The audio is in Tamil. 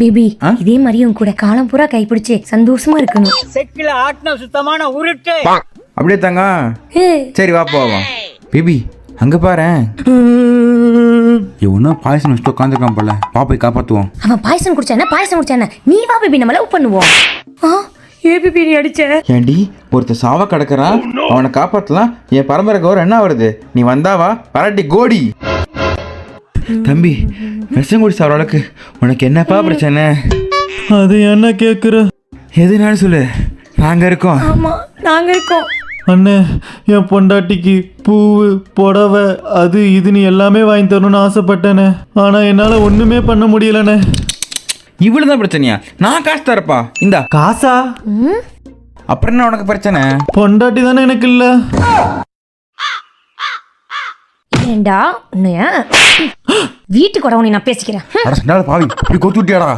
பேபி இதே மாதிரியும் கூட காலம் பூரா கைப்பிடிச்சு சந்தோஷமா இருக்கணும். செக்கில ஆட்டின சுத்தமான உருட்டு. அப்படியே தாங்க. சரி வா போவோம். பேபி அங்க பாரு, இவனா பாயசம் வச்சுட்டு உட்காந்துருக்கான் போல. பாப்பை காப்பாத்துவோம். அவன் பாயசம் குடிச்சானே நீ வா பேபி, நம்ம லவ் பண்ணுவோம். ஏ பேபி நீ அடிச்ச ஏண்டி ஒருத்தர் சாவ கிடக்குறான், அவனை காப்பாத்தலாம். என் பரம்பரை கௌரவம் என்ன வருது? நீ வந்தாவா பரட்டி கோடி. தம்பி விஷம் குடி சாப்பிட்ற அளவுக்கு உனக்கு என்னப்பா பிரச்சனை? அது என்ன கேட்குற? எதுனாலும் சொல்லு, நாங்க இருக்கோம். ஆமா நாங்க இருக்கோம். அண்ணே, என் பொண்டாட்டிக்கு பூவு புடவை அது இதுன்னு எல்லாமே வாங்கி தரணும்னு ஆசைப்பட்டேனே. ஆனால் என்னால் ஒன்றுமே பண்ண முடியலண்ணே. இவ்வளவுதான் பிரச்சனையா? நான் காசு தரப்பா. இந்தா காசா? அப்புறம் என்ன உனக்கு பிரச்சனை? பொண்டாட்டி தானே எனக்கு இல்லை. ஏண்டா உன்னைய வீட்டுக்கு வரவனை நான் பேசிக்கிறேன். பாவி இப்படி கொத்து விட்டியாடா.